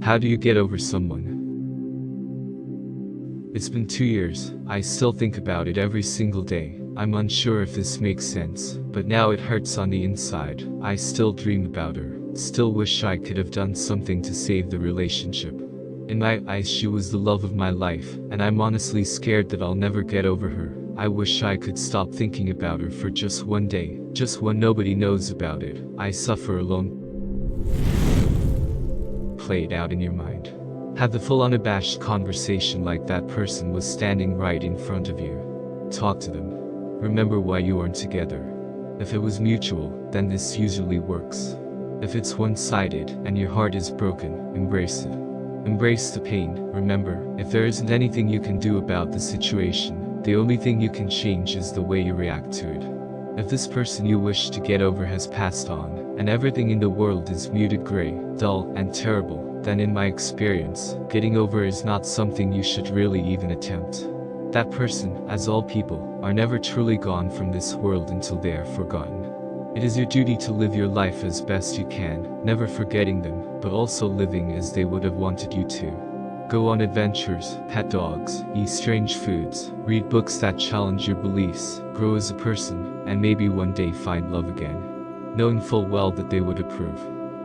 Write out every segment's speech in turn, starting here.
How do you get over someone? It's been 2 years, I still think about it every single day. I'm unsure if this makes sense, but now it hurts on the inside. I still dream about her, still wish I could have done something to save the relationship. In my eyes she was the love of my life, and I'm honestly scared that I'll never get over her. I wish I could stop thinking about her for just one day, just when nobody knows about it. I suffer alone. Play it out in your mind. Have the full unabashed conversation like that person was standing right in front of you. Talk to them. Remember why you aren't together. If it was mutual, then this usually works. If it's one-sided and your heart is broken, embrace it. Embrace the pain. Remember, if there isn't anything you can do about the situation, the only thing you can change is the way you react to it. If this person you wish to get over has passed on, and everything in the world is muted gray, dull, and terrible, then in my experience, getting over is not something you should really even attempt. That person, as all people, are never truly gone from this world until they are forgotten. It is your duty to live your life as best you can, never forgetting them, but also living as they would have wanted you to. Go on adventures, pet dogs, eat strange foods, read books that challenge your beliefs, grow as a person, and maybe one day find love again, knowing full well that they would approve.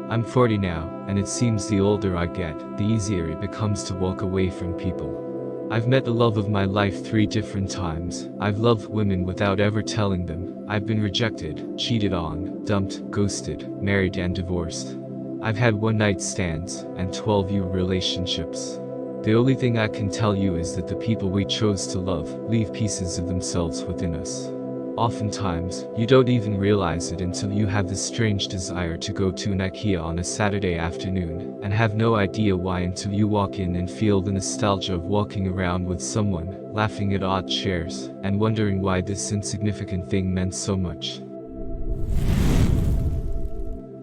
I'm 40 now, and it seems the older I get, the easier it becomes to walk away from people. I've met the love of my life 3 different times. I've loved women without ever telling them. I've been rejected, cheated on, dumped, ghosted, married and divorced. I've had one-night stands, and 12-year relationships. The only thing I can tell you is that the people we chose to love leave pieces of themselves within us. Oftentimes, you don't even realize it until you have this strange desire to go to an IKEA on a Saturday afternoon, and have no idea why until you walk in and feel the nostalgia of walking around with someone, laughing at odd chairs, and wondering why this insignificant thing meant so much.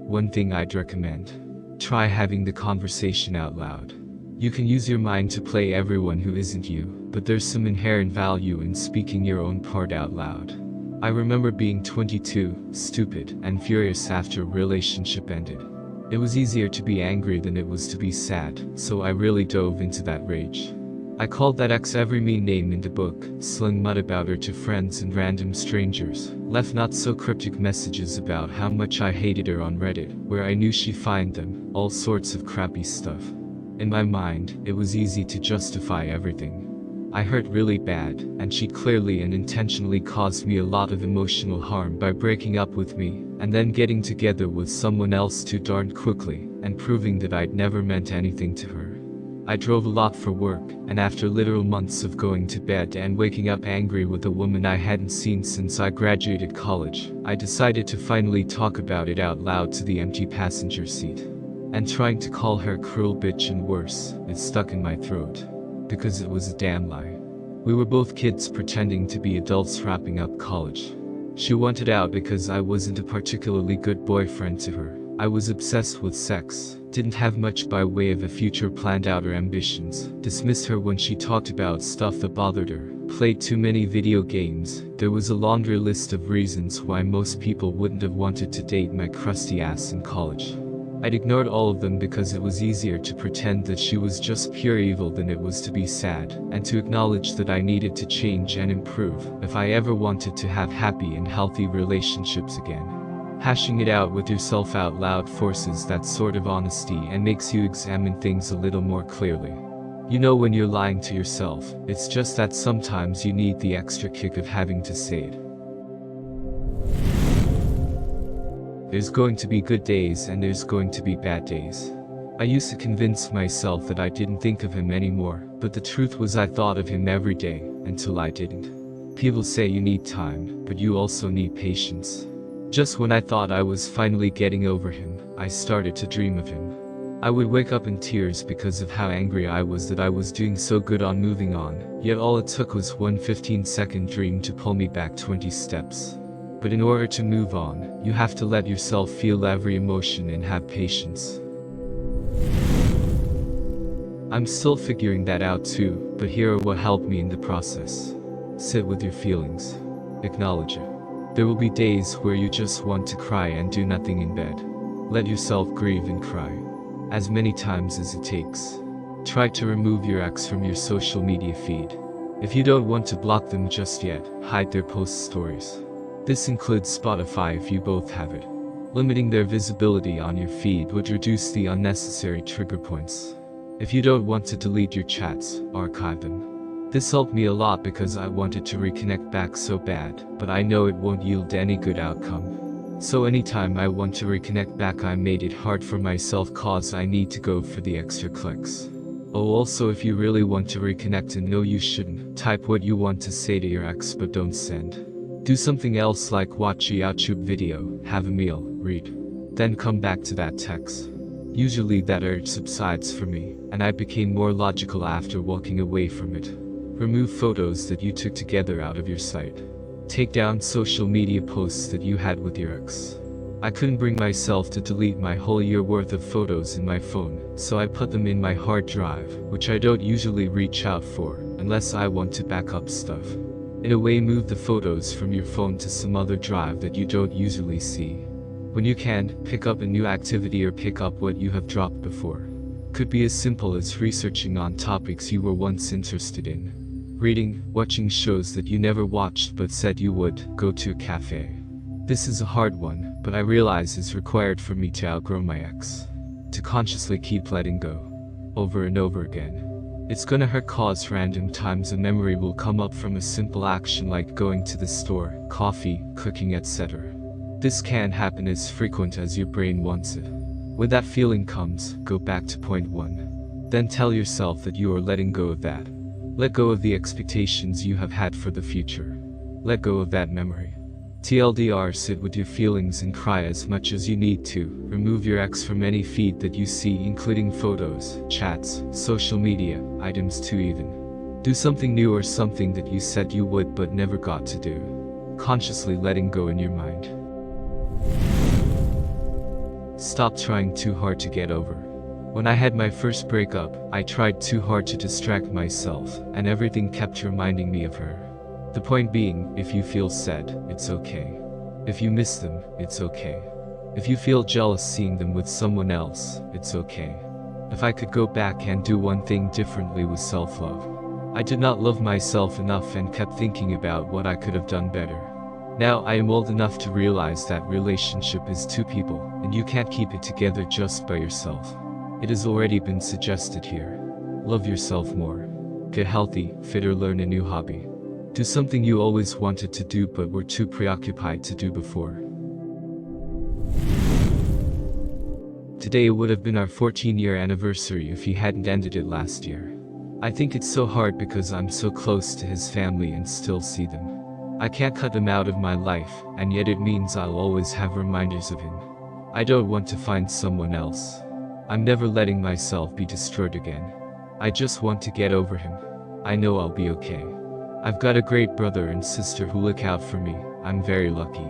One thing I'd recommend. Try having the conversation out loud. You can use your mind to play everyone who isn't you, but there's some inherent value in speaking your own part out loud. I remember being 22, stupid, and furious after a relationship ended. It was easier to be angry than it was to be sad, so I really dove into that rage. I called that ex every mean name in the book, slung mud about her to friends and random strangers, left not so cryptic messages about how much I hated her on Reddit, where I knew she'd find them, all sorts of crappy stuff. In my mind, it was easy to justify everything. I hurt really bad, and she clearly and intentionally caused me a lot of emotional harm by breaking up with me, and then getting together with someone else too darn quickly, and proving that I'd never meant anything to her. I drove a lot for work, and after literal months of going to bed and waking up angry with a woman I hadn't seen since I graduated college, I decided to finally talk about it out loud to the empty passenger seat. And trying to call her a cruel bitch and worse, it stuck in my throat. Because it was a damn lie. We were both kids pretending to be adults wrapping up college. She wanted out because I wasn't a particularly good boyfriend to her. I was obsessed with sex, didn't have much by way of a future planned out or ambitions, dismissed her when she talked about stuff that bothered her, played too many video games. There was a laundry list of reasons why most people wouldn't have wanted to date my crusty ass in college. I'd ignored all of them because it was easier to pretend that she was just pure evil than it was to be sad, and to acknowledge that I needed to change and improve if I ever wanted to have happy and healthy relationships again. Hashing it out with yourself out loud forces that sort of honesty and makes you examine things a little more clearly. You know when you're lying to yourself, it's just that sometimes you need the extra kick of having to say it. There's going to be good days and there's going to be bad days. I used to convince myself that I didn't think of him anymore, but the truth was I thought of him every day, until I didn't. People say you need time, but you also need patience. Just when I thought I was finally getting over him, I started to dream of him. I would wake up in tears because of how angry I was that I was doing so good on moving on, yet all it took was one 15-second dream to pull me back 20 steps. But in order to move on, you have to let yourself feel every emotion and have patience. I'm still figuring that out too, but here are what helped me in the process. Sit with your feelings. Acknowledge it. There will be days where you just want to cry and do nothing in bed. Let yourself grieve and cry. as many times as it takes. Try to remove your ex from your social media feed. If you don't want to block them just yet, hide their post stories. This includes Spotify if you both have it. Limiting their visibility on your feed would reduce the unnecessary trigger points. If you don't want to delete your chats, archive them. This helped me a lot because I wanted to reconnect back so bad, but I know it won't yield any good outcome. So anytime I want to reconnect back, I made it hard for myself cause I need to go for the extra clicks. Oh, also if you really want to reconnect and know you shouldn't, type what you want to say to your ex but don't send. Do something else like watch a YouTube video, have a meal, read. Then come back to that text. Usually that urge subsides for me, and I became more logical after walking away from it. Remove photos that you took together out of your sight. Take down social media posts that you had with your ex. I couldn't bring myself to delete my whole year worth of photos in my phone, so I put them in my hard drive, which I don't usually reach out for, unless I want to back up stuff. In a way, move the photos from your phone to some other drive that you don't usually see. When you can, pick up a new activity or pick up what you have dropped before. Could be as simple as researching on topics you were once interested in. Reading, watching shows that you never watched but said you would, go to a cafe. This is a hard one, but I realize it's required for me to outgrow my ex. To consciously keep letting go. Over and over again. It's gonna hurt cause random times a memory will come up from a simple action like going to the store, coffee, cooking, etc. This can happen as frequent as your brain wants it. When that feeling comes, go back to point 1. Then tell yourself that you are letting go of that. Let go of the expectations you have had for the future. Let go of that memory. TLDR, sit with your feelings and cry as much as you need to. Remove your ex from any feed that you see, including photos, chats, social media, items too even. Do something new or something that you said you would but never got to do. Consciously letting go in your mind. Stop trying too hard to get over. When I had my first breakup, I tried too hard to distract myself, and everything kept reminding me of her. The point being, if you feel sad, it's okay. If you miss them, it's okay. If you feel jealous seeing them with someone else, it's okay. If I could go back and do one thing differently with self-love. I did not love myself enough and kept thinking about what I could have done better. Now I am old enough to realize that relationship is two people, and you can't keep it together just by yourself. It has already been suggested here. Love yourself more. Get healthy, fit, or learn a new hobby. Do something you always wanted to do but were too preoccupied to do before. Today would have been our 14-year anniversary if he hadn't ended it last year. I think it's so hard because I'm so close to his family and still see them. I can't cut them out of my life, and yet it means I'll always have reminders of him. I don't want to find someone else. I'm never letting myself be destroyed again. I just want to get over him. I know I'll be okay. I've got a great brother and sister who look out for me. I'm very lucky.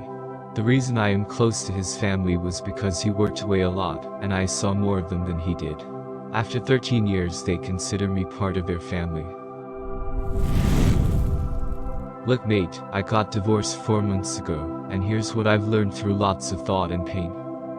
The reason I am close to his family was because he worked away a lot, and I saw more of them than he did. After 13 years they consider me part of their family. Look mate, I got divorced 4 months ago, and here's what I've learned through lots of thought and pain.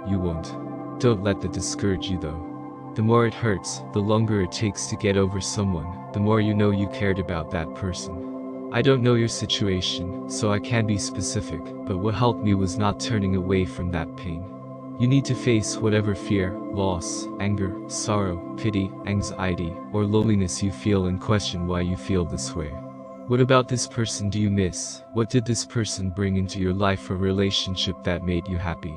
You won't. Don't let that discourage you though. The more it hurts, the longer it takes to get over someone, the more you know you cared about that person. I don't know your situation, so I can't be specific, but what helped me was not turning away from that pain. You need to face whatever fear, loss, anger, sorrow, pity, anxiety, or loneliness you feel and question why you feel this way. What about this person do you miss? What did this person bring into your life or relationship that made you happy?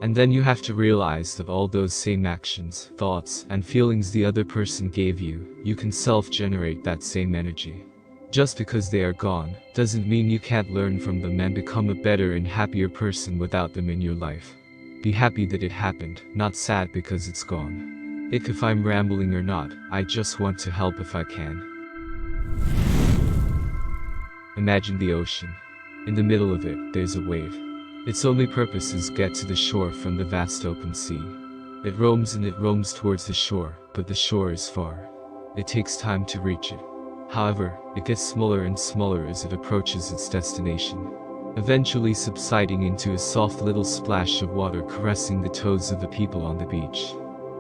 And then you have to realize that all those same actions, thoughts, and feelings the other person gave you, you can self-generate that same energy. Just because they are gone, doesn't mean you can't learn from them and become a better and happier person without them in your life. Be happy that it happened, not sad because it's gone. If I'm rambling or not, I just want to help if I can. Imagine the ocean. In the middle of it, there's a wave. Its only purpose is get to the shore from the vast open sea. It roams and it roams towards the shore, but the shore is far. It takes time to reach it. However, it gets smaller and smaller as it approaches its destination, eventually subsiding into a soft little splash of water caressing the toes of the people on the beach.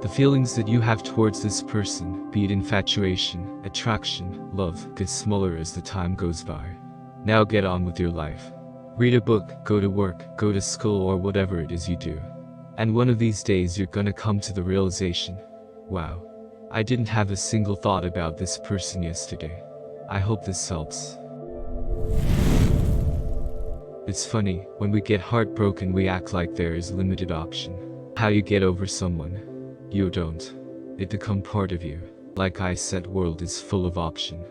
The feelings that you have towards this person, be it infatuation, attraction, love, get smaller as the time goes by. Now get on with your life. Read a book, go to work, go to school, or whatever it is you do. And one of these days you're gonna come to the realization, wow, I didn't have a single thought about this person yesterday. I hope this helps. It's funny, when we get heartbroken we act like there is limited option. How you get over someone, you don't. It become part of you. Like I said, world is full of option.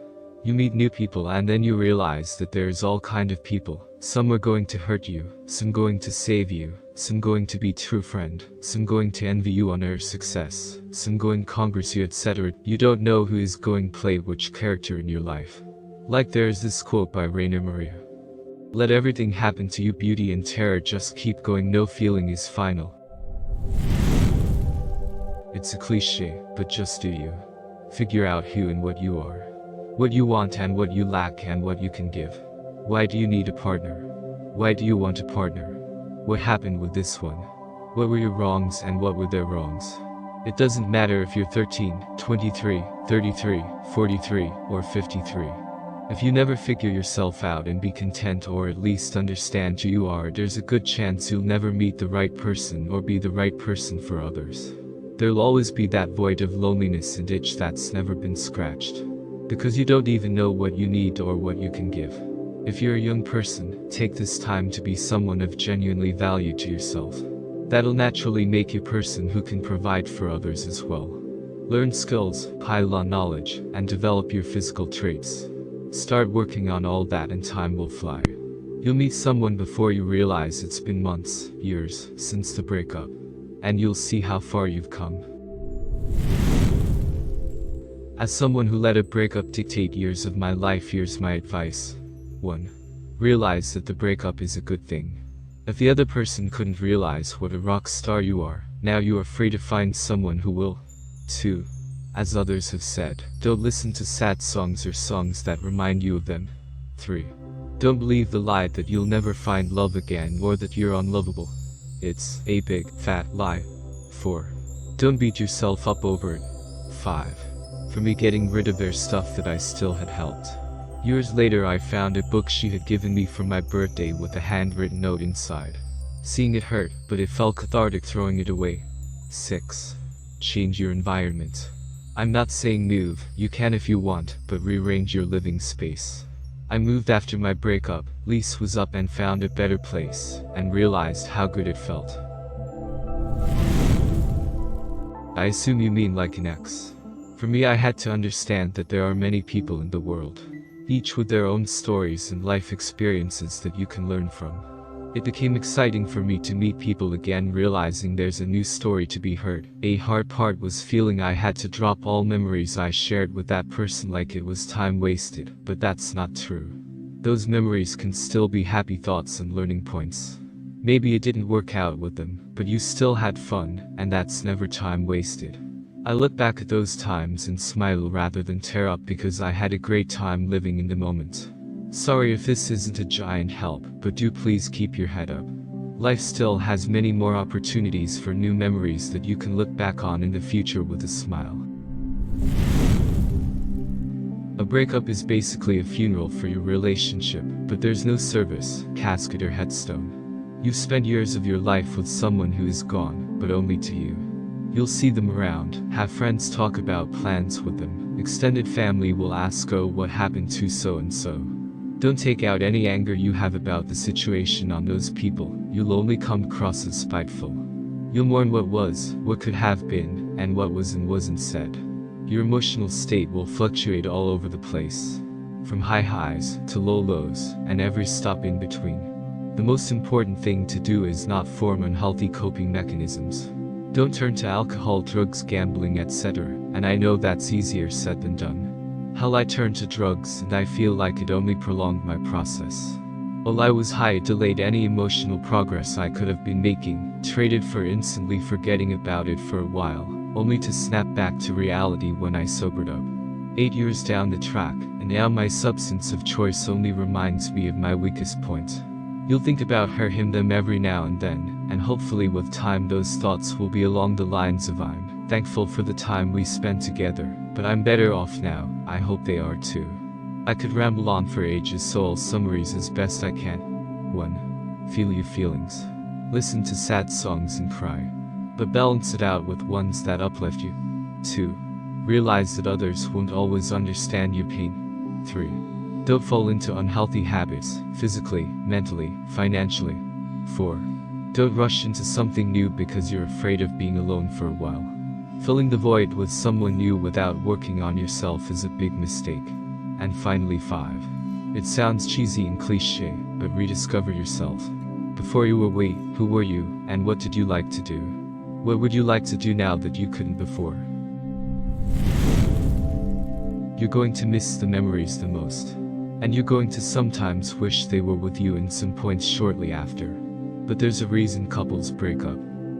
You meet new people and then you realize that there is all kind of people. Some are going to hurt you, some going to save you, some going to be true friend, some going to envy you on your success, some going congress you, etc. You don't know who is going to play which character in your life. Like there is this quote by Rainer Maria. Let everything happen to you, beauty and terror, just keep going, no feeling is final. It's a cliche, but just do you. Figure out who and what you are. What you want and what you lack and what you can give. Why do you need a partner? Why do you want a partner? What happened with this one? What were your wrongs and what were their wrongs? It doesn't matter if you're 13, 23, 33, 43, or 53. If you never figure yourself out and be content or at least understand who you are, there's a good chance you'll never meet the right person or be the right person for others. There'll always be that void of loneliness and itch that's never been scratched. Because you don't even know what you need or what you can give. If you're a young person, take this time to be someone of genuinely value to yourself. That'll naturally make you a person who can provide for others as well. Learn skills, pile on knowledge, and develop your physical traits. Start working on all that and time will fly. You'll meet someone before you realize it's been months, years, since the breakup. And you'll see how far you've come. As someone who let a breakup dictate years of my life, here's my advice. 1. Realize that the breakup is a good thing. If the other person couldn't realize what a rock star you are, now you are free to find someone who will. 2. As others have said, don't listen to sad songs or songs that remind you of them. 3. Don't believe the lie that you'll never find love again or that you're unlovable. It's a big, fat lie. 4. Don't beat yourself up over it. 5. For me, getting rid of their stuff that I still had helped. Years later I found a book she had given me for my birthday with a handwritten note inside. Seeing it hurt, but it felt cathartic throwing it away. 6. Change your environment. I'm not saying move, you can if you want, but rearrange your living space. I moved after my breakup, lease was up and found a better place, and realized how good it felt. I assume you mean like an ex. For me, I had to understand that there are many people in the world, each with their own stories and life experiences that you can learn from. It became exciting for me to meet people again, realizing there's a new story to be heard. A hard part was feeling I had to drop all memories I shared with that person like it was time wasted, but that's not true. Those memories can still be happy thoughts and learning points. Maybe it didn't work out with them, but you still had fun, and that's never time wasted. I look back at those times and smile rather than tear up because I had a great time living in the moment. Sorry if this isn't a giant help, but do please keep your head up. Life still has many more opportunities for new memories that you can look back on in the future with a smile. A breakup is basically a funeral for your relationship, but there's no service, casket or headstone. You've spent years of your life with someone who is gone, but only to you. You'll see them around, have friends talk about plans with them, extended family will ask, oh, what happened to so-and-so. Don't take out any anger you have about the situation on those people, you'll only come across as spiteful. You'll mourn what was, what could have been, and what was and wasn't said. Your emotional state will fluctuate all over the place, from high highs to low lows, and every stop in between. The most important thing to do is not form unhealthy coping mechanisms. Don't turn to alcohol, drugs, gambling, etc., and I know that's easier said than done. Hell, I turned to drugs and I feel like it only prolonged my process. While I was high, it delayed any emotional progress I could have been making, traded for instantly forgetting about it for a while, only to snap back to reality when I sobered up. 8 years down the track, and now my substance of choice only reminds me of my weakest point. You'll think about her, him, them every now and then, and hopefully with time those thoughts will be along the lines of I'm thankful for the time we spent together, but I'm better off now, I hope they are too. I could ramble on for ages, so I'll summarize as best I can. 1. Feel your feelings. Listen to sad songs and cry, but balance it out with ones that uplift you. 2. Realize that others won't always understand your pain. 3. Don't fall into unhealthy habits, physically, mentally, financially. 4. Don't rush into something new because you're afraid of being alone for a while. Filling the void with someone new without working on yourself is a big mistake. And finally 5. It sounds cheesy and cliche, but rediscover yourself. Before you were we, who were you, and what did you like to do? What would you like to do now that you couldn't before? You're going to miss the memories the most. And you're going to sometimes wish they were with you in some points shortly after. But there's a reason couples break up.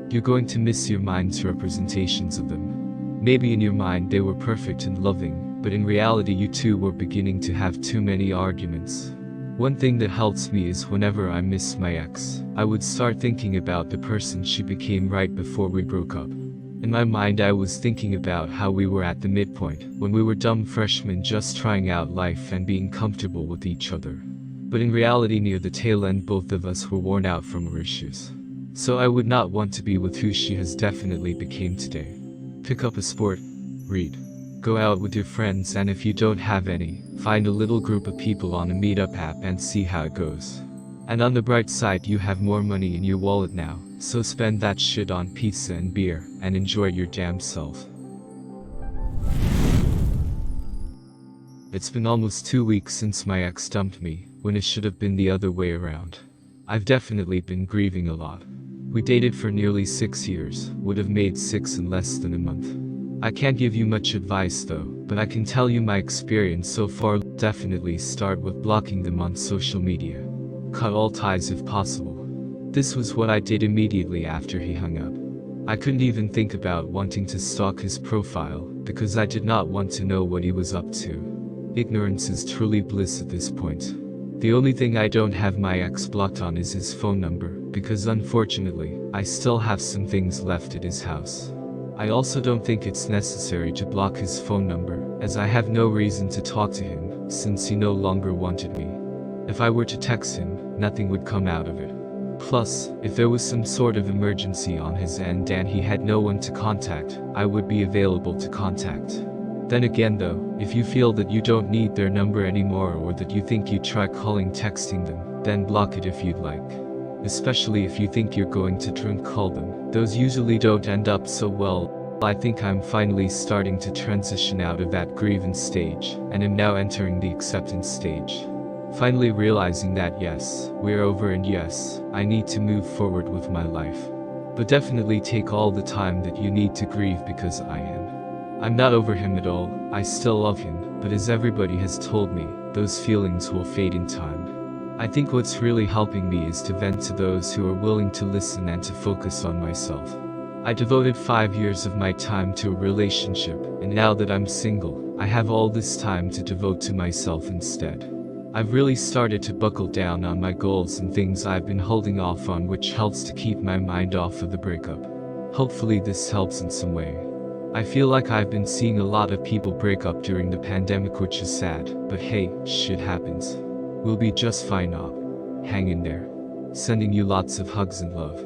You're going to miss your mind's representations of them. Maybe in your mind they were perfect and loving, but in reality you two were beginning to have too many arguments. One thing that helps me is whenever I miss my ex, I would start thinking about the person she became right before we broke up. In my mind I was thinking about how we were at the midpoint, when we were dumb freshmen just trying out life and being comfortable with each other. But in reality near the tail end both of us were worn out from our issues. So I would not want to be with who she has definitely became today. Pick up a sport, read, go out with your friends, and if you don't have any, find a little group of people on a meetup app and see how it goes. And on the bright side you have more money in your wallet now, so spend that shit on pizza and beer, and enjoy your damn self. It's been almost 2 weeks since my ex dumped me, when it should have been the other way around. I've definitely been grieving a lot. We dated for nearly 6 years, would have made 6 in less than a month. I can't give you much advice though, but I can tell you my experience so far. Definitely start with blocking them on social media. Cut all ties if possible. This was what I did immediately after he hung up. I couldn't even think about wanting to stalk his profile, because I did not want to know what he was up to. Ignorance is truly bliss at this point. The only thing I don't have my ex blocked on is his phone number, because unfortunately, I still have some things left at his house. I also don't think it's necessary to block his phone number, as I have no reason to talk to him, since he no longer wanted me. If I were to text him, nothing would come out of it. Plus, if there was some sort of emergency on his end and he had no one to contact, I would be available to contact. Then again though, if you feel that you don't need their number anymore or that you think you try calling texting them, then block it if you'd like. Especially if you think you're going to drunk call them, those usually don't end up so well. I think I'm finally starting to transition out of that grievance stage, and am now entering the acceptance stage. Finally realizing that yes, we're over and yes, I need to move forward with my life. But definitely take all the time that you need to grieve, because I am. I'm not over him at all, I still love him, but as everybody has told me, those feelings will fade in time. I think what's really helping me is to vent to those who are willing to listen and to focus on myself. I devoted 5 years of my time to a relationship, and now that I'm single, I have all this time to devote to myself instead. I've really started to buckle down on my goals and things I've been holding off on, which helps to keep my mind off of the breakup. Hopefully this helps in some way. I feel like I've been seeing a lot of people break up during the pandemic, which is sad, but hey, shit happens. We'll be just fine now. Hang in there. Sending you lots of hugs and love.